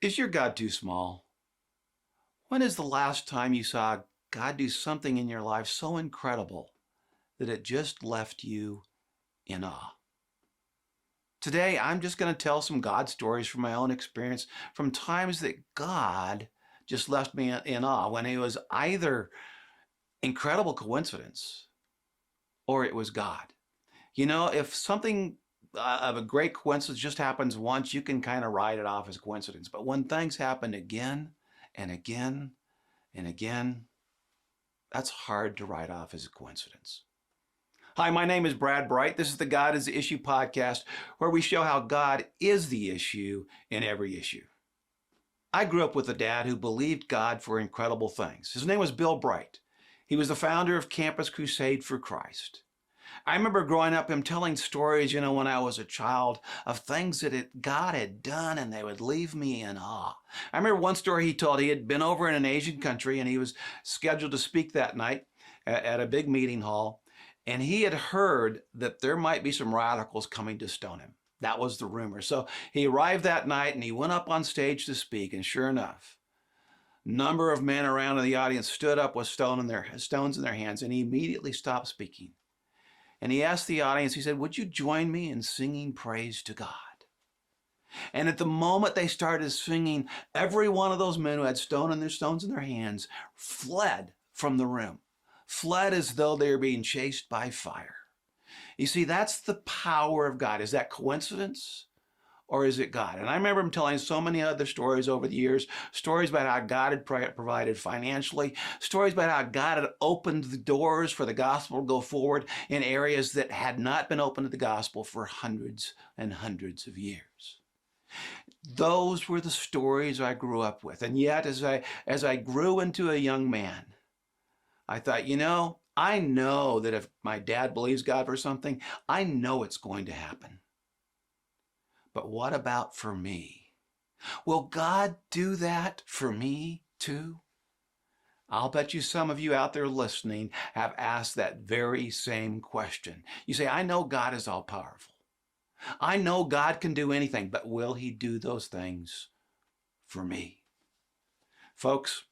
Is your God too small? When is the last time you saw God do something in your life so incredible that it just left you in awe? Today, I'm just going to tell some God stories from my own experience from times that God just left me in awe when it was either incredible coincidence or it was God. You know, if something of a great coincidence just happens once, you can kind of write it off as a coincidence. But when things happen again and again and again, that's hard to write off as a coincidence. Hi, my name is Brad Bright. This is the God is the Issue podcast, where we show how God is the issue in every issue. I grew up with a dad who believed God for incredible things. His name was Bill Bright. He was the founder of Campus Crusade for Christ. I remember growing up him telling stories, when I was a child of things that God had done, and they would leave me in awe. I remember one story he told. He had been over in an Asian country, and he was scheduled to speak that night at a big meeting hall. And he had heard that there might be some radicals coming to stone him. That was the rumor. So he arrived that night and he went up on stage to speak. And sure enough, a number of men around in the audience stood up with stones in their hands. And he immediately stopped speaking. And he asked the audience, he said, "Would you join me in singing praise to God?" And at the moment they started singing, every one of those men who had stones in their hands fled from the room. Fled as though they were being chased by fire. You see, that's the power of God. Is that coincidence or is it God? And I remember him telling so many other stories over the years, stories about how God had provided financially, stories about how God had opened the doors for the gospel to go forward in areas that had not been open to the gospel for hundreds and hundreds of years. Those were the stories I grew up with. And yet, as I grew into a young man, I thought, I know that if my dad believes God for something, I know it's going to happen. But what about for me? Will God do that for me too? I'll bet you some of you out there listening have asked that very same question. You say, I know God is all powerful. I know God can do anything, but will he do those things for me? Folks,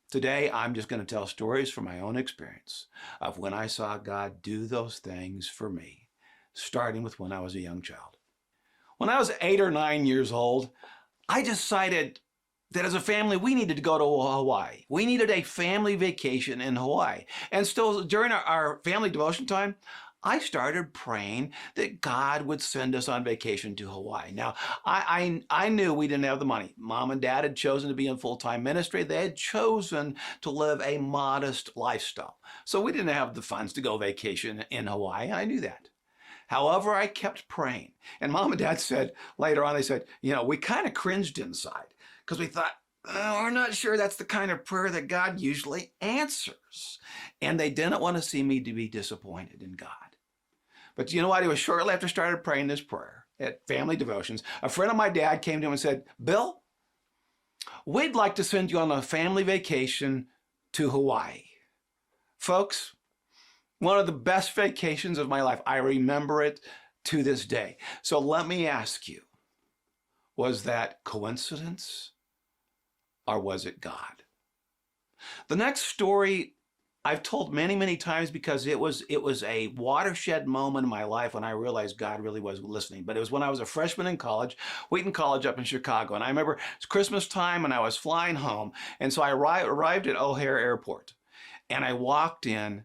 today, I'm just going to tell stories from my own experience of when I saw God do those things for me, starting with when I was a young child. When I was 8 or 9 years old, I decided that as a family, we needed to go to Hawaii. We needed a family vacation in Hawaii. And still, during our family devotion time, I started praying that God would send us on vacation to Hawaii. Now, I knew we didn't have the money. Mom and Dad had chosen to be in full-time ministry. They had chosen to live a modest lifestyle. So we didn't have the funds to go vacation in Hawaii. I knew that. However, I kept praying. And Mom and Dad said, later on, they said, we kind of cringed inside because we thought, we're not sure that's the kind of prayer that God usually answers. And they didn't want to see me to be disappointed in God. But you know what? It was shortly after I started praying this prayer at family devotions, a friend of my dad came to him and said, "Bill, we'd like to send you on a family vacation to Hawaii." Folks, one of the best vacations of my life. I remember it to this day. So let me ask you, was that coincidence or was it God? The next story I've told many, many times because it was a watershed moment in my life when I realized God really was listening. But it was when I was a freshman in college, Wheaton College up in Chicago. And I remember it's Christmas time and I was flying home. And so I arrived at O'Hare Airport and I walked in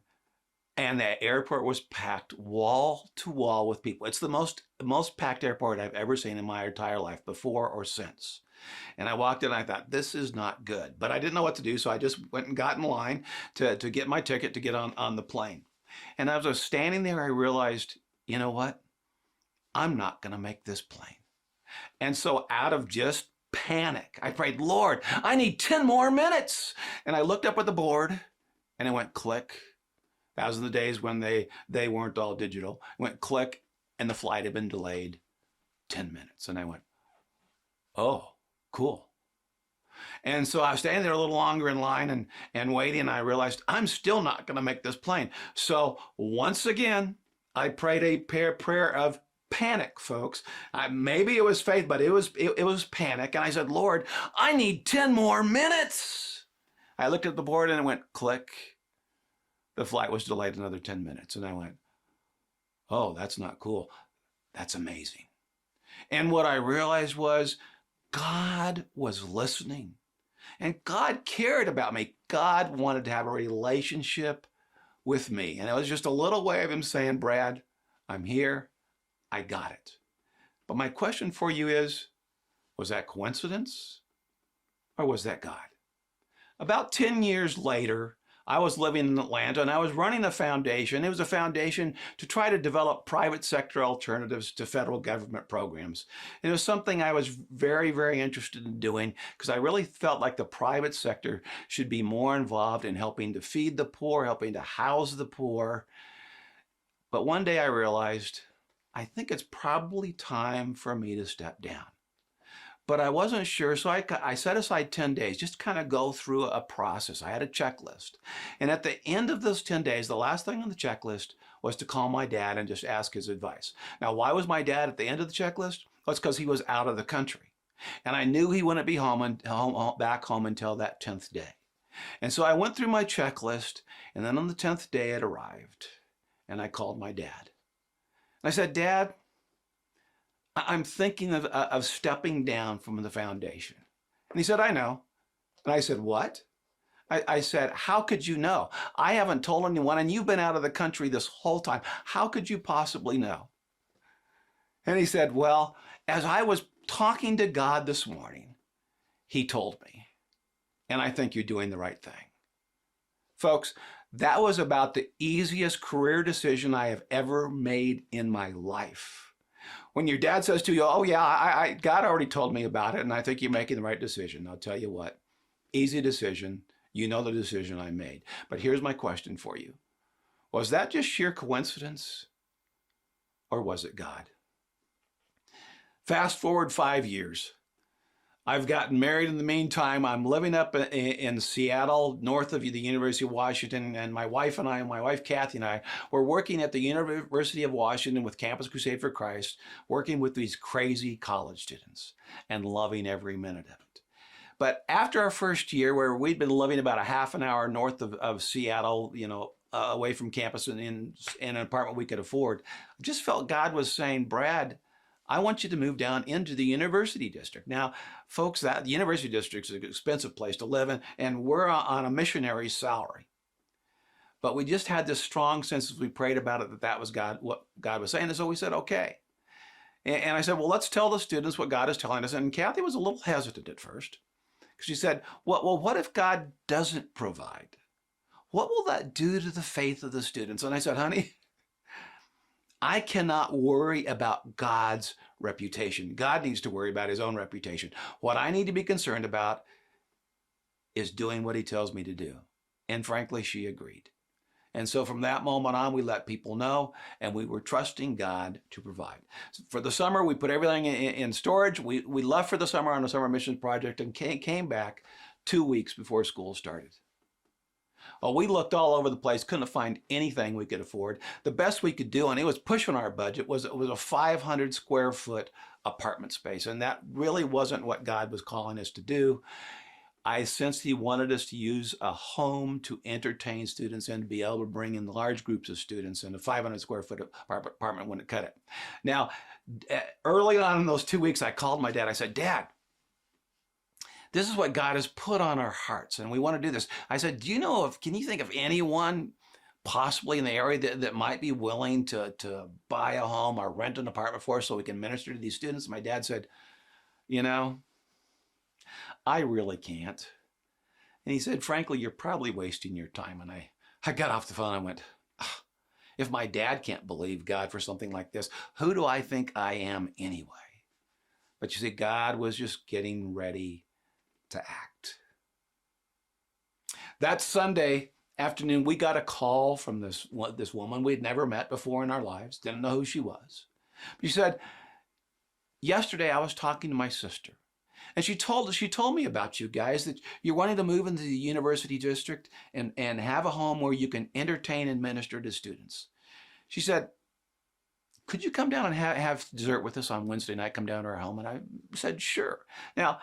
and the airport was packed wall to wall with people. It's the most packed airport I've ever seen in my entire life, before or since. And I walked in and I thought, this is not good. But I didn't know what to do, so I just went and got in line to get my ticket to get on the plane. And as I was standing there, I realized, you know what? I'm not going to make this plane. And so out of just panic, I prayed, "Lord, I need 10 more minutes." And I looked up at the board and it went click. That was in the days when they weren't all digital. It went click and the flight had been delayed 10 minutes. And I went, oh, cool. And so I was standing there a little longer in line and waiting, and I realized I'm still not going to make this plane. So once again, I prayed a prayer of panic, folks. Maybe it was faith, but it was panic. And I said, Lord, I need 10 more minutes. I looked at the board and it went click. The flight was delayed another 10 minutes. And I went, oh, that's not cool. That's amazing. And what I realized was God was listening. And God cared about me. God wanted to have a relationship with me. And it was just a little way of him saying, Brad, I'm here. I got it. But my question for you is, was that coincidence or was that God? About 10 years later, I was living in Atlanta and I was running a foundation. It was a foundation to try to develop private sector alternatives to federal government programs. It was something I was very, very interested in doing because I really felt like the private sector should be more involved in helping to feed the poor, helping to house the poor. But one day I realized, I think it's probably time for me to step down. But I wasn't sure, so I set aside 10 days, just kind of go through a process. I had a checklist. And at the end of those 10 days, the last thing on the checklist was to call my dad and just ask his advice. Now, why was my dad at the end of the checklist? Well, it's because he was out of the country. And I knew he wouldn't be back home until that 10th day. And so I went through my checklist, and then on the 10th day it arrived. And I called my dad. And I said, Dad, I'm thinking of stepping down from the foundation. And he said, I know. And I said, what? I said, how could you know? I haven't told anyone, and you've been out of the country this whole time. How could you possibly know? And he said, well, as I was talking to God this morning, he told me. And I think you're doing the right thing. Folks, that was about the easiest career decision I have ever made in my life. When your dad says to you, oh yeah, God already told me about it and I think you're making the right decision. I'll tell you what, easy decision. You know the decision I made. But here's my question for you. Was that just sheer coincidence or was it God? Fast forward 5 years. I've gotten married in the meantime. I'm living up in Seattle, north of the University of Washington, and my wife Kathy and I, were working at the University of Washington with Campus Crusade for Christ, working with these crazy college students and loving every minute of it. But after our first year, where we'd been living about a half an hour north of Seattle, away from campus and in an apartment we could afford, I just felt God was saying, Brad, I want you to move down into the university district. Now, folks, the university district is an expensive place to live in, and we're on a missionary salary. But we just had this strong sense as we prayed about it that was God, what God was saying. And so we said, okay. And I said, well, let's tell the students what God is telling us. And Kathy was a little hesitant at first. She said, well, what if God doesn't provide? What will that do to the faith of the students? And I said, honey, I cannot worry about God's reputation. God needs to worry about his own reputation. What I need to be concerned about is doing what he tells me to do. And frankly, she agreed. And so from that moment on, we let people know, and we were trusting God to provide. For the summer, we put everything in storage. We left for the summer on a summer missions project and came back 2 weeks before school started. Well, we looked all over the place, couldn't find anything we could afford. The best we could do, and it was pushing our budget, was a 500 square foot apartment space. And that really wasn't what God was calling us to do. I sensed he wanted us to use a home to entertain students and to be able to bring in large groups of students, and a 500 square foot apartment wouldn't cut it. Now, early on in those 2 weeks, I called my dad. I said, Dad, this is what God has put on our hearts, and we want to do this. I said, can you think of anyone possibly in the area that might be willing to buy a home or rent an apartment for us so we can minister to these students? My dad said, I really can't. And he said, frankly, you're probably wasting your time. And I got off the phone and I went, if my dad can't believe God for something like this, who do I think I am anyway? But you see, God was just getting ready to act. That Sunday afternoon, we got a call from this woman we'd never met before in our lives, didn't know who she was. She said, yesterday I was talking to my sister, and she told me about you guys, that you're wanting to move into the university district and have a home where you can entertain and minister to students. She said, could you come down and have dessert with us on Wednesday night? Come down to our home. And I said, sure. Now,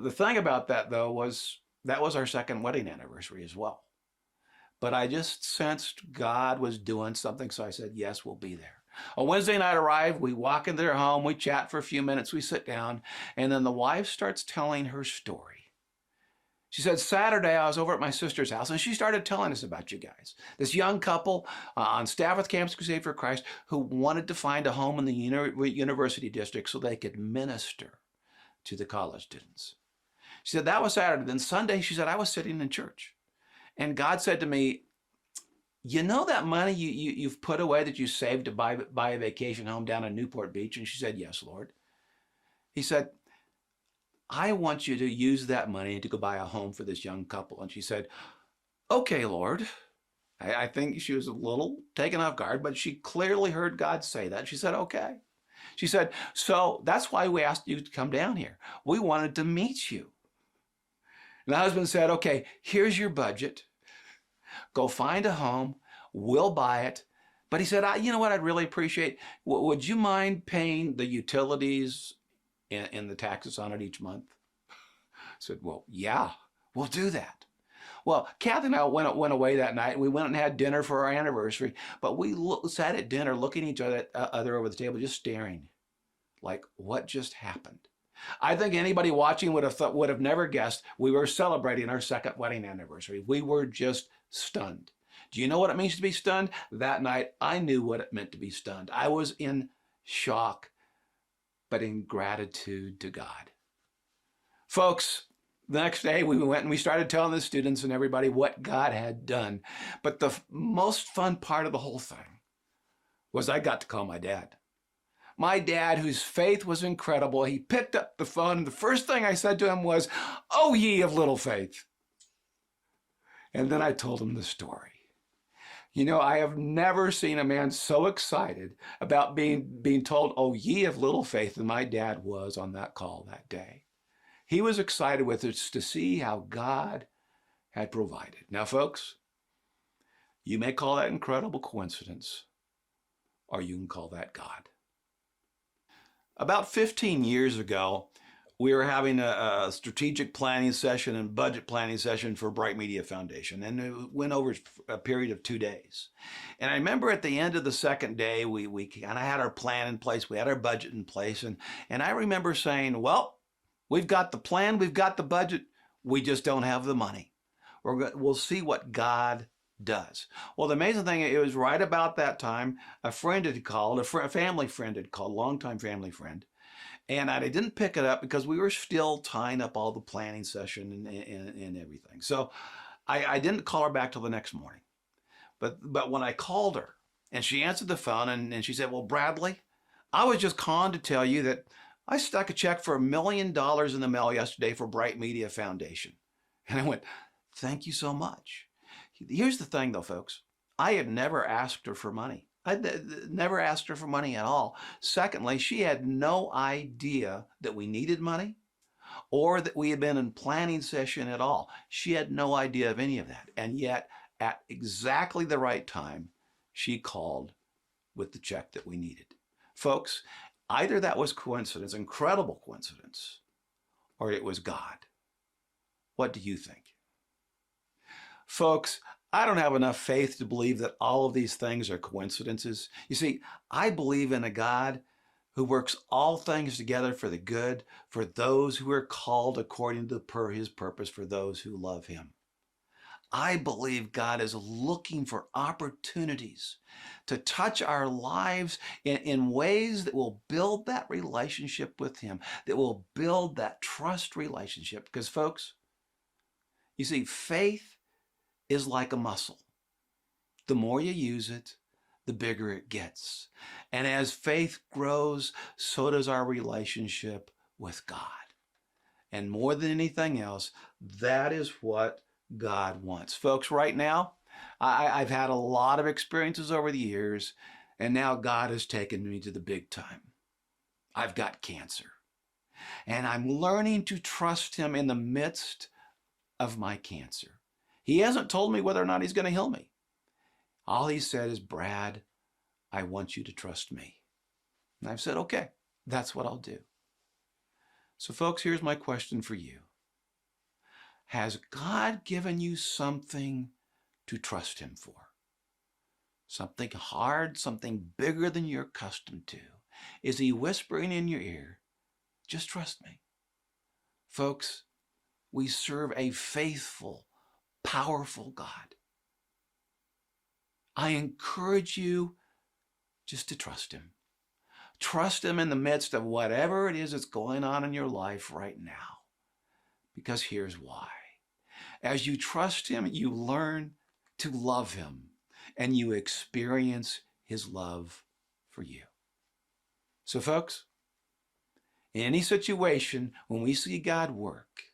the thing about that, though, was that was our second wedding anniversary as well. But I just sensed God was doing something. So I said, yes, we'll be there. On Wednesday night arrived, we walk into their home, we chat for a few minutes, we sit down, and then the wife starts telling her story. She said, Saturday, I was over at my sister's house, and she started telling us about you guys. This young couple on staff with Campus Crusade for Christ who wanted to find a home in the university district so they could minister to the college students. She said, that was Saturday. Then Sunday, she said, I was sitting in church, and God said to me, you know that money you've put away that you saved to buy a vacation home down in Newport Beach? And she said, yes, Lord. He said, I want you to use that money to go buy a home for this young couple. And she said, okay, Lord. I think she was a little taken off guard, but she clearly heard God say that. She said, okay. She said, so that's why we asked you to come down here. We wanted to meet you. And the husband said, okay, here's your budget. Go find a home. We'll buy it. But he said, you know what I'd really appreciate? Would you mind paying the utilities and the taxes on it each month? I said, well, yeah, we'll do that. Well, Kathy and I went away that night. We went and had dinner for our anniversary. But we sat at dinner looking at each other over the table, just staring like, what just happened? I think anybody watching would have never guessed we were celebrating our second wedding anniversary. We were just stunned. Do you know what it means to be stunned? That night, I knew what it meant to be stunned. I was in shock, but in gratitude to God. Folks, the next day we went and we started telling the students and everybody what God had done. But the most fun part of the whole thing was I got to call my dad. My dad, whose faith was incredible, he picked up the phone, and the first thing I said to him was, "Oh, ye of little faith." And then I told him the story. You know, I have never seen a man so excited about being told, "Oh, ye of little faith," than my dad was on that call that day. He was excited with us to see how God had provided. Now, folks, you may call that incredible coincidence, or you can call that God. About 15 years ago, we were having a strategic planning session and budget planning session for Bright Media Foundation, and it went over a period of 2 days. And I remember at the end of the second day, we kind of had our plan in place, we had our budget in place, and I remember saying, well, we've got the plan, we've got the budget, we just don't have the money. We'll see what God does. Well, the amazing thing, it was right about that time, a friend had called, a family friend had called, longtime family friend, and I didn't pick it up because we were still tying up all the planning session and everything. So I didn't call her back till the next morning. But when I called her and she answered the phone and she said, well, Bradley, I was just calling to tell you that I stuck a check for $1 million in the mail yesterday for Bright Media Foundation. And I went, thank you so much. Here's the thing, though, folks. I had never asked her for money. I never asked her for money at all. Secondly, she had no idea that we needed money or that we had been in planning session at all. She had no idea of any of that. And yet, at exactly the right time, she called with the check that we needed. Folks, either that was coincidence, incredible coincidence, or it was God. What do you think? Folks, I don't have enough faith to believe that all of these things are coincidences. You see, I believe in a God who works all things together for the good, for those who are called according to his purpose, for those who love him. I believe God is looking for opportunities to touch our lives in ways that will build that relationship with him, that will build that trust relationship. Because, folks, you see, faith is like a muscle. The more you use it, the bigger it gets. And as faith grows, so does our relationship with God. And more than anything else, that is what God wants. Folks, right now, I've had a lot of experiences over the years, and now God has taken me to the big time. I've got cancer. And I'm learning to trust him in the midst of my cancer. He hasn't told me whether or not he's going to heal me. All he said is, Brad, I want you to trust me. And I've said, okay, that's what I'll do. So, folks, here's my question for you. Has God given you something to trust him for? Something hard, something bigger than you're accustomed to? Is he whispering in your ear, just trust me? Folks, we serve a faithful, powerful God. I encourage you just to trust him. Trust him in the midst of whatever it is that's going on in your life right now. Because here's why. As you trust him, you learn to love him and you experience his love for you. So, folks, in any situation, when we see God work,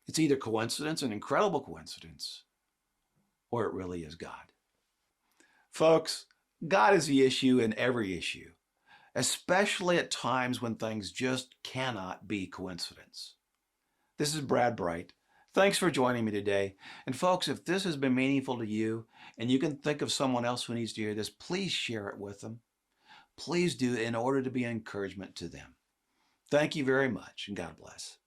it's either coincidence, an incredible coincidence, or it really is God. Folks, God is the issue in every issue, especially at times when things just cannot be coincidence. This is Brad Bright. Thanks for joining me today. And folks, if this has been meaningful to you and you can think of someone else who needs to hear this, please share it with them. Please do in order to be an encouragement to them. Thank you very much, and God bless.